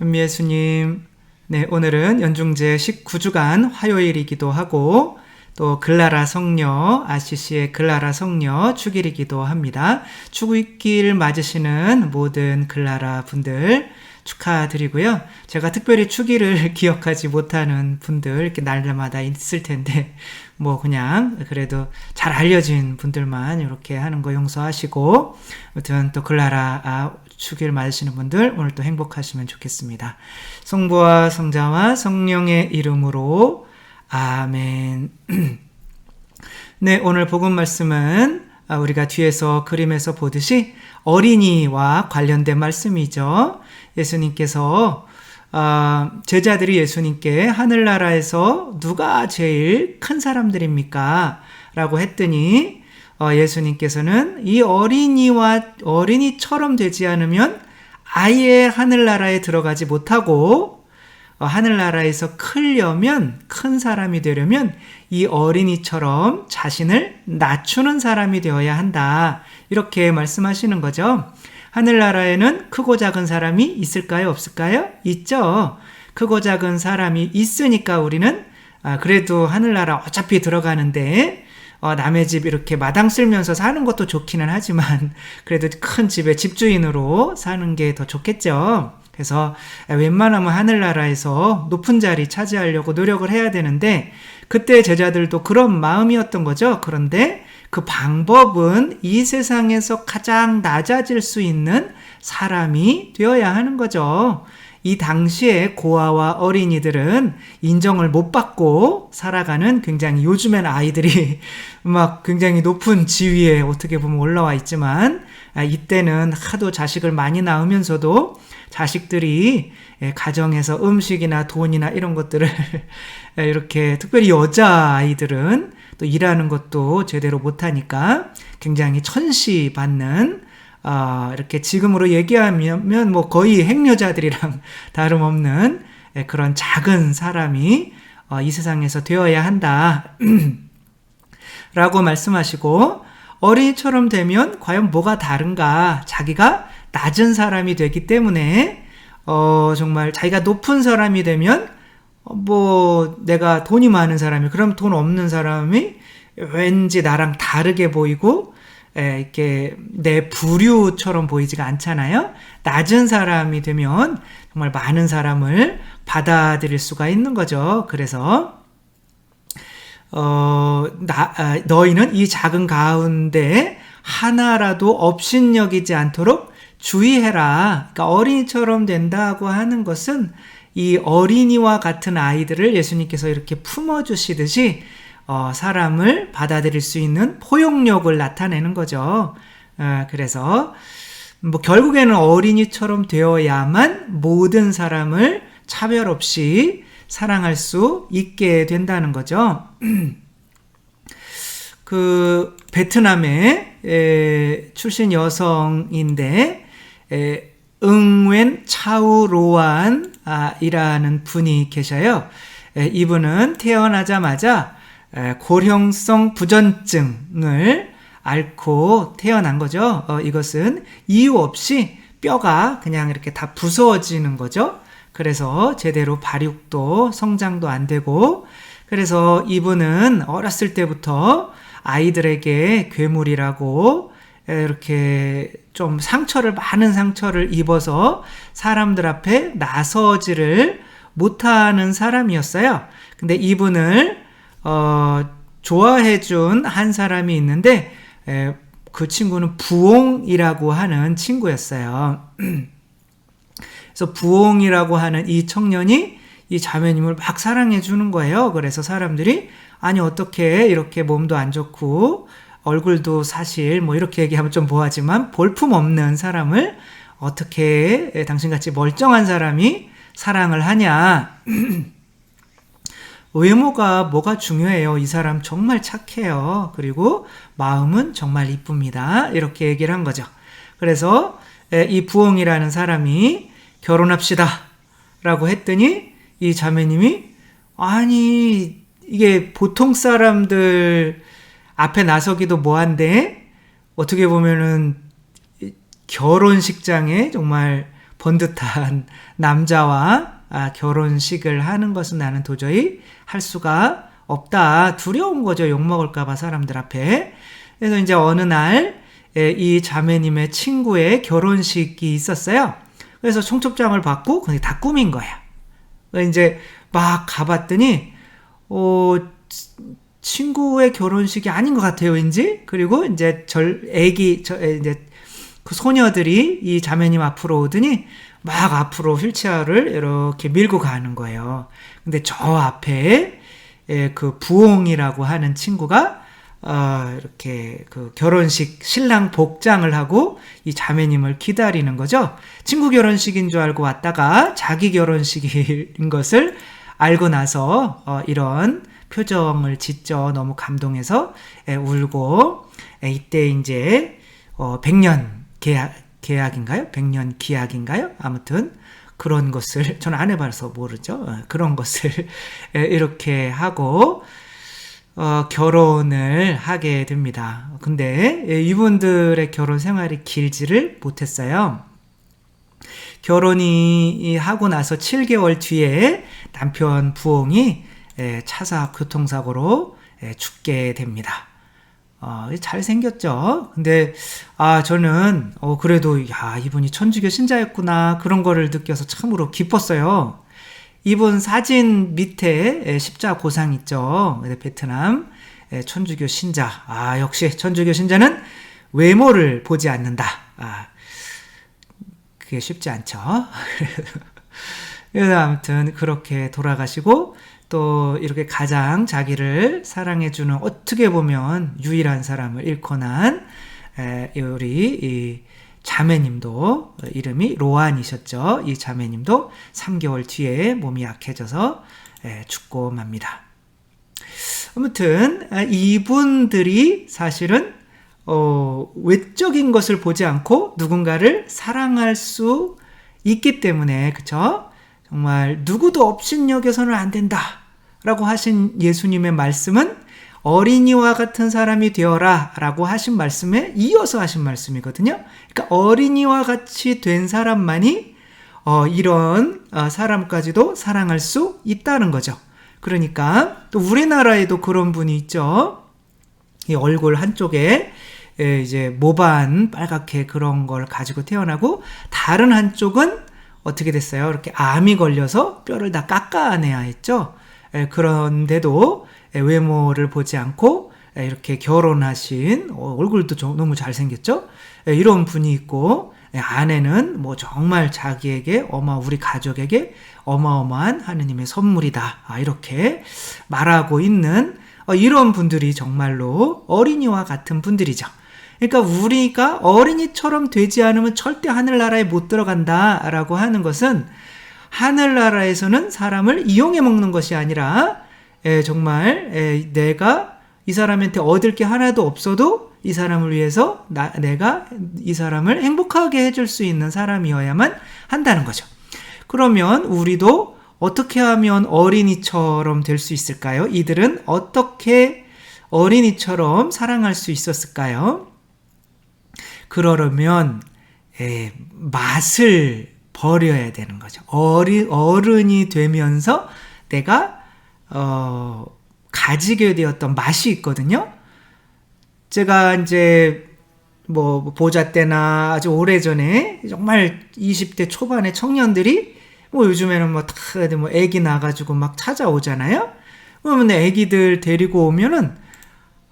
현미 예수님. 네, 오늘은 연중제 19주간 화요일이기도 하고 또 글라라 성녀, RCC의 글라라 성녀 축일이기도 합니다. 축일 맞으시는 모든 글라라 분들 축하드리고요. 제가 특별히 축일을 기억하지 못하는 분들 이렇게 날마다 있을 텐데 뭐 그냥 그래도 잘 알려진 분들만 이렇게 하는 거 용서하시고, 아무튼 또 글라라 축일 맞으시는 분들 오늘 또 행복하시면 좋겠습니다. 성부와 성자와 성령의 이름으로 아멘. 네, 오늘 복음 말씀은 우리가 뒤에서 그림에서 보듯이 어린이와 관련된 말씀이죠. 예수님께서 제자들이 예수님께 하늘나라에서 누가 제일 큰 사람들입니까? 라고 했더니 예수님께서는 이 어린이처럼 되지 않으면 아예 하늘나라에 들어가지 못하고 하늘나라에서 크려면, 큰 사람이 되려면 이 어린이처럼 자신을 낮추는 사람이 되어야 한다. 이렇게 말씀하시는 거죠. 하늘나라에는 크고 작은 사람이 있을까요? 없을까요? 있죠. 크고 작은 사람이 있으니까 우리는 그래도 하늘나라 어차피 들어가는데 남의 집 이렇게 마당 쓸면서 사는 것도 좋기는 하지만 그래도 큰 집에 집주인으로 사는 게 더 좋겠죠. 그래서 웬만하면 하늘나라에서 높은 자리 차지하려고 노력을 해야 되는데 그때 제자들도 그런 마음이었던 거죠. 그런데 그 방법은 이 세상에서 가장 낮아질 수 있는 사람이 되어야 하는 거죠. 이 당시에 고아와 어린이들은 인정을 못 받고 살아가는, 굉장히 요즘엔 아이들이 막 굉장히 높은 지위에 어떻게 보면 올라와 있지만 이때는 하도 자식을 많이 낳으면서도 자식들이 가정에서 음식이나 돈이나 이런 것들을 이렇게 특별히 여자아이들은 또 일하는 것도 제대로 못하니까 굉장히 천시받는 이렇게 지금으로 얘기하면 뭐 거의 행여자들이랑 다름없는 그런 작은 사람이 이 세상에서 되어야 한다 라고 말씀하시고, 어린이처럼 되면 과연 뭐가 다른가? 자기가 낮은 사람이 되기 때문에 정말 자기가 높은 사람이 되면 뭐 내가 돈이 많은 사람이, 그럼 돈 없는 사람이 왠지 나랑 다르게 보이고 이렇게 내 부류처럼 보이지가 않잖아요. 낮은 사람이 되면 정말 많은 사람을 받아들일 수가 있는 거죠. 그래서 너희는 이 작은 가운데 하나라도 업신여기지 않도록 주의해라. 그러니까 어린이처럼 된다고 하는 것은 이 어린이와 같은 아이들을 예수님께서 이렇게 품어주시듯이 사람을 받아들일 수 있는 포용력을 나타내는 거죠. 그래서 뭐 결국에는 어린이처럼 되어야만 모든 사람을 차별 없이 사랑할 수 있게 된다는 거죠. 그 베트남의 출신 여성인데 응웬 차우로안 이라는 분이 계셔요. 이분은 태어나자마자 고령성 부전증을 앓고 태어난 거죠. 이것은 이유 없이 뼈가 그냥 이렇게 다 부서지는 거죠. 그래서 제대로 발육도 성장도 안 되고, 그래서 이분은 어렸을 때부터 아이들에게 괴물이라고 이렇게 좀 많은 상처를 입어서 사람들 앞에 나서지를 못하는 사람이었어요. 근데 이분을 좋아해준 한 사람이 있는데 그 친구는 부옹이라고 하는 친구였어요. 그래서 부옹이라고 하는 이 청년이 이 자매님을 막 사랑해 주는 거예요. 그래서 사람들이 아니 어떻게 이렇게 몸도 안 좋고 얼굴도 사실 뭐 이렇게 얘기하면 좀 뭐하지만 볼품없는 사람을 어떻게 당신같이 멀쩡한 사람이 사랑을 하냐. 외모가 뭐가 중요해요. 이 사람 정말 착해요. 그리고 마음은 정말 이쁩니다. 이렇게 얘기를 한 거죠. 그래서 이 부엉이라는 사람이 결혼합시다 라고 했더니 이 자매님이 아니 이게 보통 사람들 앞에 나서기도 뭐한데 어떻게 보면은 결혼식장에 정말 번듯한 남자와 결혼식을 하는 것은 나는 도저히 할 수가 없다. 두려운 거죠. 욕먹을까봐 사람들 앞에. 그래서 이제 어느 날 이 자매님의 친구의 결혼식이 있었어요. 그래서 청첩장을 받고 그게 다 꾸민 거야. 이제 막 가봤더니 친구의 결혼식이 아닌 것 같아요, 왠지. 그리고 이제 이제 그 소녀들이 이 자매님 앞으로 오더니 막 앞으로 휠체어를 이렇게 밀고 가는 거예요. 근데 저 앞에 그 부옹이라고 하는 친구가 이렇게 그 결혼식 신랑 복장을 하고 이 자매님을 기다리는 거죠. 친구 결혼식인 줄 알고 왔다가 자기 결혼식인 것을 알고 나서 이런 표정을 짓죠. 너무 감동해서 울고 이때 이제 100년 계약인가요? 100년 기약인가요? 아무튼 그런 것을 저는 안 해봐서 모르죠. 그런 것을 이렇게 하고 결혼을 하게 됩니다. 근데 이분들의 결혼 생활이 길지를 못했어요. 결혼이 하고 나서 7개월 뒤에 남편 부옹이 교통사고로 죽게 됩니다. 잘생겼죠? 근데, 저는, 그래도, 이분이 천주교 신자였구나. 그런 거를 느껴서 참으로 기뻤어요. 이분 사진 밑에 십자 고상 있죠. 베트남 천주교 신자. 역시 천주교 신자는 외모를 보지 않는다. 그게 쉽지 않죠. 그래서 아무튼 그렇게 돌아가시고 또 이렇게 가장 자기를 사랑해주는 어떻게 보면 유일한 사람을 잃고 난 우리 이 자매님도 이름이 로안이셨죠. 이 자매님도 3개월 뒤에 몸이 약해져서 죽고 맙니다. 아무튼 이분들이 사실은 외적인 것을 보지 않고 누군가를 사랑할 수 있기 때문에 그쵸? 정말 누구도 업신여겨서는 안 된다 라고 하신 예수님의 말씀은 어린이와 같은 사람이 되어라 라고 하신 말씀에 이어서 하신 말씀이거든요. 그러니까 어린이와 같이 된 사람만이 이런 사람까지도 사랑할 수 있다는 거죠. 그러니까 또 우리나라에도 그런 분이 있죠. 이 얼굴 한쪽에 이제 모반 빨갛게 그런 걸 가지고 태어나고 다른 한쪽은 어떻게 됐어요? 이렇게 암이 걸려서 뼈를 다 깎아내야 했죠. 그런데도 외모를 보지 않고 이렇게 결혼하신 얼굴도 너무 잘생겼죠. 이런 분이 있고 아내는 뭐 정말 자기에게 우리 가족에게 어마어마한 하느님의 선물이다 이렇게 말하고 있는 이런 분들이 정말로 어린이와 같은 분들이죠. 그러니까 우리가 어린이처럼 되지 않으면 절대 하늘나라에 못 들어간다라고 하는 것은 하늘나라에서는 사람을 이용해 먹는 것이 아니라 정말 내가 이 사람한테 얻을 게 하나도 없어도 이 사람을 위해서 내가 이 사람을 행복하게 해줄 수 있는 사람이어야만 한다는 거죠. 그러면 우리도 어떻게 하면 어린이처럼 될 수 있을까요? 이들은 어떻게 어린이처럼 사랑할 수 있었을까요? 그러려면 맛을 버려야 되는 거죠. 어른이 되면서 내가 가지게 되었던 맛이 있거든요. 제가 이제 뭐 보자 때나 아주 오래전에 정말 20대 초반의 청년들이 뭐 요즘에는 뭐 애기 나가지고 막 찾아오잖아요. 그러면 애기들 데리고 오면은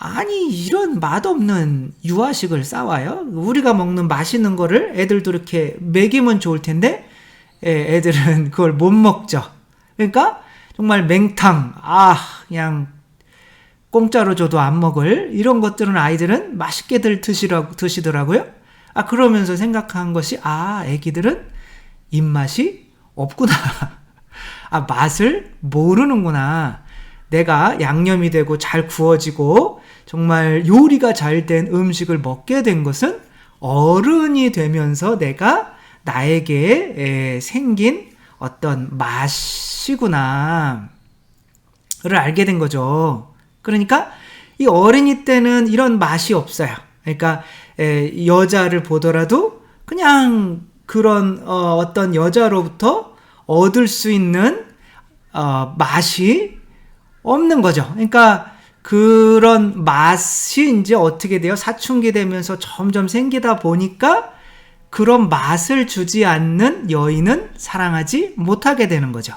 아니 이런 맛없는 유아식을 싸와요. 우리가 먹는 맛있는 거를 애들도 이렇게 먹이면 좋을 텐데 애들은 그걸 못 먹죠. 그러니까 정말 맹탕 그냥 공짜로 줘도 안 먹을 이런 것들은 아이들은 맛있게들 드시더라고요. 그러면서 생각한 것이 애기들은 입맛이 없구나. 맛을 모르는구나. 내가 양념이 되고 잘 구워지고 정말 요리가 잘 된 음식을 먹게 된 것은 어른이 되면서 내가 나에게 생긴 어떤 맛이구나 를 알게 된 거죠. 그러니까 이 어린이 때는 이런 맛이 없어요. 그러니까 여자를 보더라도 그냥 그런 어떤 여자로부터 얻을 수 있는 맛이 없는 거죠. 그러니까 그런 맛이 이제 어떻게 돼요? 사춘기 되면서 점점 생기다 보니까 그런 맛을 주지 않는 여인은 사랑하지 못하게 되는 거죠.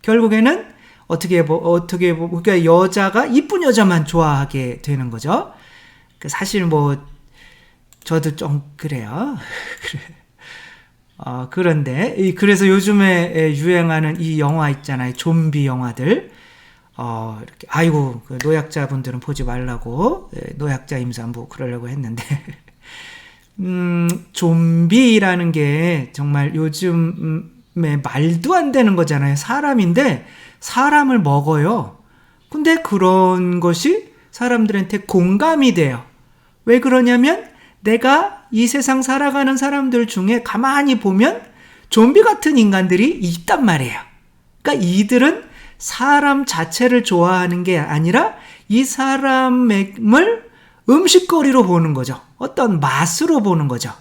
결국에는 그러니까 여자가 이쁜 여자만 좋아하게 되는 거죠. 사실 저도 좀 그래요. 그런데 그래서 요즘에 유행하는 이 영화 있잖아요. 좀비 영화들. 이렇게 아이고 그 노약자분들은 보지 말라고 노약자 임산부 그러려고 했는데 좀비라는 게 정말 요즘에 말도 안 되는 거잖아요. 사람인데 사람을 먹어요. 근데 그런 것이 사람들한테 공감이 돼요. 왜 그러냐면 내가 이 세상 살아가는 사람들 중에 가만히 보면 좀비 같은 인간들이 있단 말이에요. 그러니까 이들은 사람 자체를 좋아하는 게 아니라 이 사람을 음식거리로 보는 거죠. 어떤 맛으로 보는 거죠.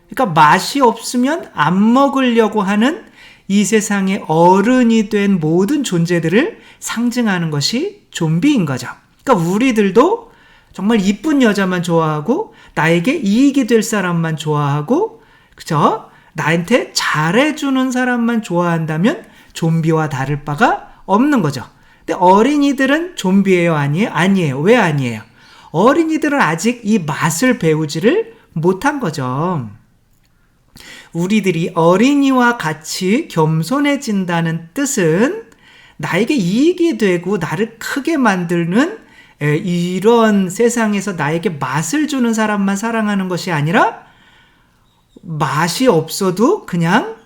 그러니까 맛이 없으면 안 먹으려고 하는 이 세상의 어른이 된 모든 존재들을 상징하는 것이 좀비인 거죠. 그러니까 우리들도 정말 이쁜 여자만 좋아하고 나에게 이익이 될 사람만 좋아하고 그죠? 나한테 잘해주는 사람만 좋아한다면 좀비와 다를 바가 없는 거죠. 근데 어린이들은 좀비예요? 아니에요? 아니에요. 왜 아니에요? 어린이들은 아직 이 맛을 배우지를 못한 거죠. 우리들이 어린이와 같이 겸손해진다는 뜻은 나에게 이익이 되고 나를 크게 만드는 이런 세상에서 나에게 맛을 주는 사람만 사랑하는 것이 아니라 맛이 없어도 그냥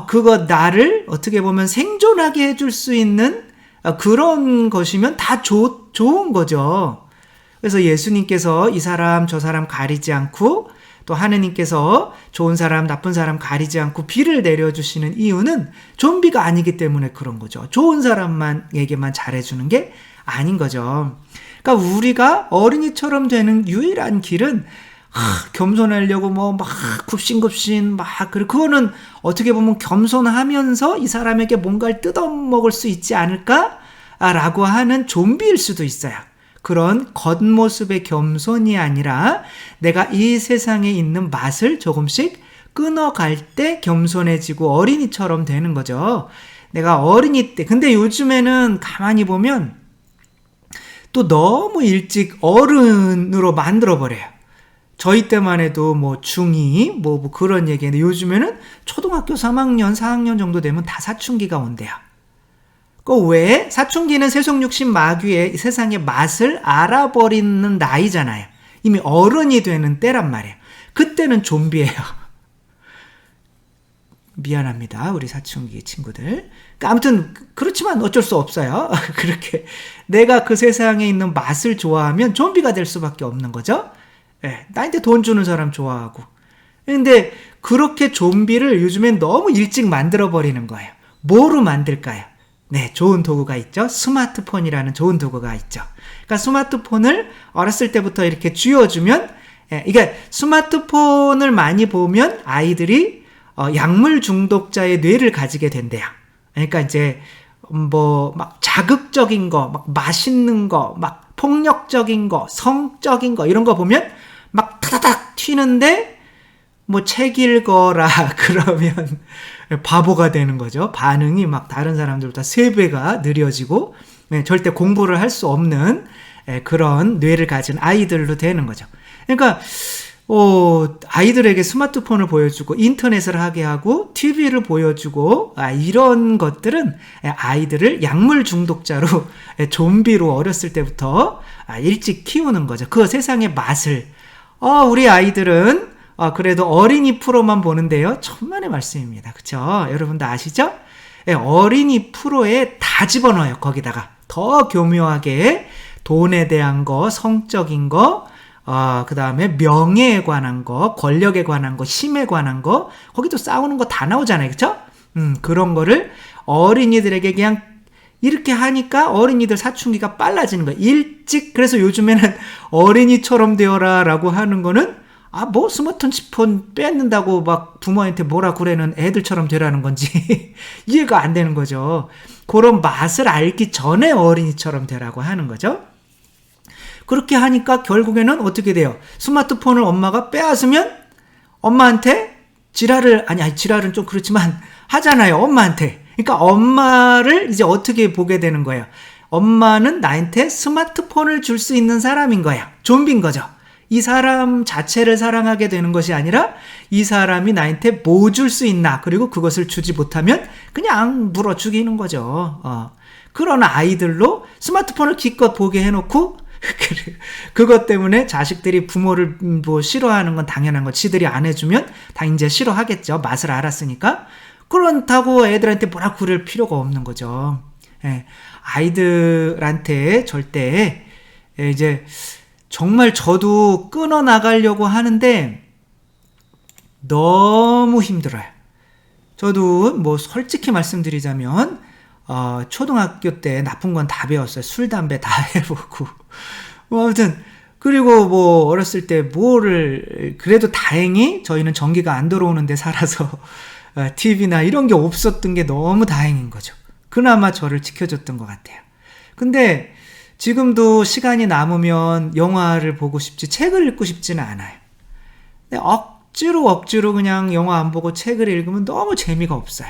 그거 나를 어떻게 보면 생존하게 해줄 수 있는 그런 것이면 다 좋은 거죠. 그래서 예수님께서 이 사람 저 사람 가리지 않고 또 하느님께서 좋은 사람 나쁜 사람 가리지 않고 비를 내려주시는 이유는 좀비가 아니기 때문에 그런 거죠. 좋은 사람에게만 잘해주는 게 아닌 거죠. 그러니까 우리가 어린이처럼 되는 유일한 길은 겸손하려고 막 굽신굽신 그거는 어떻게 보면 겸손하면서 이 사람에게 뭔가를 뜯어먹을 수 있지 않을까라고 하는 좀비일 수도 있어요. 그런 겉모습의 겸손이 아니라 내가 이 세상에 있는 맛을 조금씩 끊어갈 때 겸손해지고 어린이처럼 되는 거죠. 내가 어린이 때 근데 요즘에는 가만히 보면 또 너무 일찍 어른으로 만들어버려요. 저희 때만 해도 중2 그런 얘기인데 요즘에는 초등학교 3학년 4학년 정도 되면 다 사춘기가 온대요. 왜? 사춘기는 세속육신 마귀의 세상의 맛을 알아버리는 나이잖아요. 이미 어른이 되는 때란 말이에요. 그때는 좀비예요. 미안합니다. 우리 사춘기 친구들. 아무튼 그렇지만 어쩔 수 없어요. 그렇게 내가 그 세상에 있는 맛을 좋아하면 좀비가 될 수밖에 없는 거죠. 나한테 돈 주는 사람 좋아하고. 근데 그렇게 좀비를 요즘엔 너무 일찍 만들어버리는 거예요. 뭐로 만들까요? 네, 좋은 도구가 있죠. 스마트폰이라는 좋은 도구가 있죠. 그러니까 스마트폰을 어렸을 때부터 이렇게 쥐어주면, 이게 스마트폰을 많이 보면 아이들이 약물 중독자의 뇌를 가지게 된대요. 그러니까 이제 자극적인 거, 맛있는 거, 폭력적인 거, 성적인 거 이런 거 보면 타다닥 튀는데 책 읽어라 그러면 바보가 되는 거죠. 반응이 다른 사람들보다 3배가 느려지고 절대 공부를 할 수 없는 그런 뇌를 가진 아이들로 되는 거죠. 그러니까 아이들에게 스마트폰을 보여주고 인터넷을 하게 하고 TV를 보여주고 이런 것들은 아이들을 약물 중독자로 좀비로 어렸을 때부터 일찍 키우는 거죠. 그 세상의 맛을 우리 아이들은 그래도 어린이 프로만 보는데요. 천만의 말씀입니다. 그쵸? 여러분도 아시죠? 어린이 프로에 다 집어넣어요. 거기다가 더 교묘하게 돈에 대한 거, 성적인 거, 그 다음에 명예에 관한 거, 권력에 관한 거, 힘에 관한 거, 거기도 싸우는 거 다 나오잖아요. 그쵸? 그런 거를 어린이들에게 그냥 이렇게 하니까 어린이들 사춘기가 빨라지는 거예요. 일찍, 그래서 요즘에는 어린이처럼 되어라 라고 하는 거는 뭐 스마트폰 뺏는다고 막 부모한테 뭐라 그래는 애들처럼 되라는 건지 이해가 안 되는 거죠. 그런 맛을 알기 전에 어린이처럼 되라고 하는 거죠. 그렇게 하니까 결국에는 어떻게 돼요? 스마트폰을 엄마가 빼앗으면 엄마한테 지랄은 좀 그렇지만 하잖아요. 엄마한테. 그러니까 엄마를 이제 어떻게 보게 되는 거예요? 엄마는 나한테 스마트폰을 줄 수 있는 사람인 거야. 좀비인 거죠. 이 사람 자체를 사랑하게 되는 것이 아니라 이 사람이 나한테 뭐 줄 수 있나, 그리고 그것을 주지 못하면 그냥 물어 죽이는 거죠. 그런 아이들로 스마트폰을 기껏 보게 해놓고 그것 때문에 자식들이 부모를 뭐 싫어하는 건 당연한 거. 지들이 안 해주면 다 이제 싫어하겠죠. 맛을 알았으니까. 그렇다고 애들한테 뭐라 그럴 필요가 없는 거죠. 예, 아이들한테 절대 이제 정말 저도 끊어 나가려고 하는데 너무 힘들어요. 저도 뭐 솔직히 말씀드리자면 초등학교 때 나쁜 건 다 배웠어요. 술, 담배 다 해보고. 아무튼 그리고 뭐 어렸을 때 그래도 다행히 저희는 전기가 안 들어오는 데 살아서 TV나 이런 게 없었던 게 너무 다행인 거죠. 그나마 저를 지켜줬던 것 같아요. 근데 지금도 시간이 남으면 영화를 보고 싶지 책을 읽고 싶지는 않아요. 근데 억지로 그냥 영화 안 보고 책을 읽으면 너무 재미가 없어요.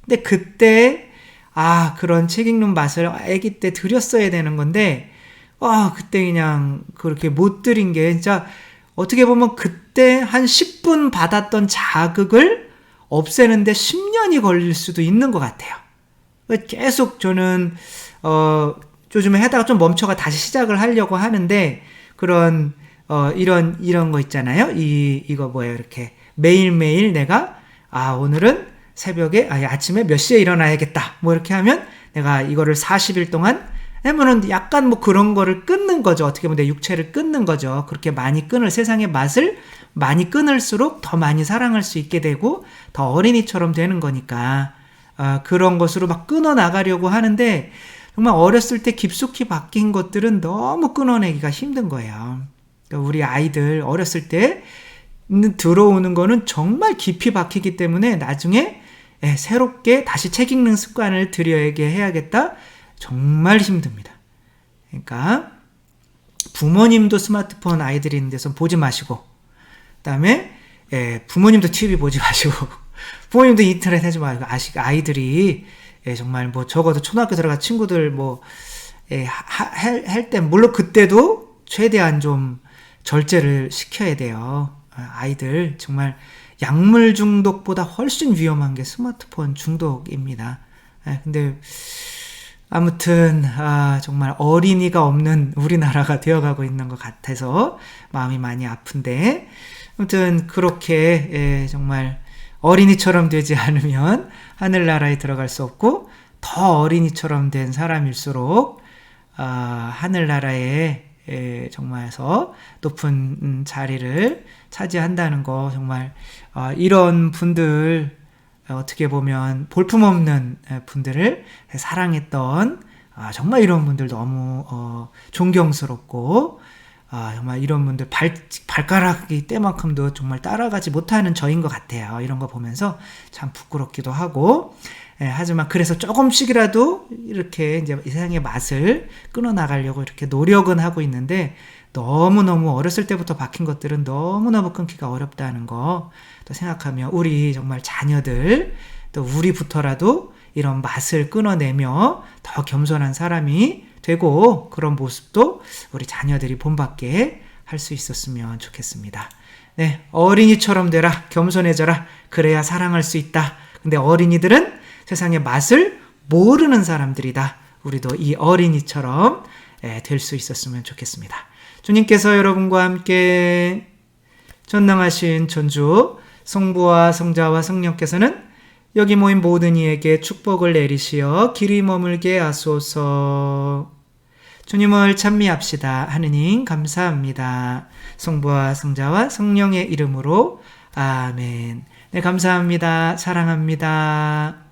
근데 그때 그런 책 읽는 맛을 아기 때 들였어야 되는 건데 그때 그냥 그렇게 못 들인 게 진짜 어떻게 보면 그때 한 10분 받았던 자극을 없애는데 10년이 걸릴 수도 있는 것 같아요. 계속 저는 요즘에 하다가 좀 멈춰가 다시 시작을 하려고 하는데 그런 이런 거 있잖아요. 이거 뭐예요? 이렇게 매일매일 내가 오늘은 새벽에 아침에 몇 시에 일어나야겠다. 뭐 이렇게 하면 내가 이거를 40일 동안 하면은 약간 뭐 그런 거를 끊는 거죠. 어떻게 보면 내 육체를 끊는 거죠. 그렇게 많이 끊을 세상의 맛을 많이 끊을수록 더 많이 사랑할 수 있게 되고 더 어린이처럼 되는 거니까 그런 것으로 막 끊어 나가려고 하는데 정말 어렸을 때 깊숙이 박힌 것들은 너무 끊어내기가 힘든 거예요. 그러니까 우리 아이들 어렸을 때 들어오는 거는 정말 깊이 박히기 때문에 나중에 새롭게 다시 책 읽는 습관을 들여게 해야겠다. 정말 힘듭니다. 그러니까 부모님도 스마트폰 아이들이 있는 데서 보지 마시고, 그 다음에 부모님도 TV 보지 마시고, 부모님도 인터넷 하지 말고, 아이들이 정말 뭐 적어도 초등학교 들어간 친구들 할 때 물론 그때도 최대한 좀 절제를 시켜야 돼요. 아이들 정말 약물 중독보다 훨씬 위험한 게 스마트폰 중독입니다. 근데 아무튼 정말 어린이가 없는 우리나라가 되어가고 있는 것 같아서 마음이 많이 아픈데, 아무튼 그렇게 정말 어린이처럼 되지 않으면 하늘나라에 들어갈 수 없고, 더 어린이처럼 된 사람일수록 하늘나라에 정말서 높은 자리를 차지한다는 거, 정말 이런 분들, 어떻게 보면 볼품없는 분들을 사랑했던 정말 이런 분들 너무 존경스럽고, 정말 이런 분들 발가락이 때만큼도 정말 따라가지 못하는 저인 것 같아요. 이런 거 보면서 참 부끄럽기도 하고, 하지만 그래서 조금씩이라도 이렇게 이제 이 세상의 맛을 끊어나가려고 이렇게 노력은 하고 있는데, 너무너무 어렸을 때부터 박힌 것들은 너무너무 끊기가 어렵다는 거 또 생각하며 우리 정말 자녀들, 또 우리부터라도 이런 맛을 끊어내며 더 겸손한 사람이 되고, 그런 모습도 우리 자녀들이 본받게 할 수 있었으면 좋겠습니다. 네, 어린이처럼 되라, 겸손해져라, 그래야 사랑할 수 있다. 근데 어린이들은 세상의 맛을 모르는 사람들이다. 우리도 이 어린이처럼 될 수 있었으면 좋겠습니다. 주님께서 여러분과 함께 전능하신 천주 성부와 성자와 성령께서는 여기 모인 모든 이에게 축복을 내리시어 길이 머물게 하소서. 주님을 찬미합시다. 하느님 감사합니다. 성부와 성자와 성령의 이름으로 아멘. 네, 감사합니다. 사랑합니다.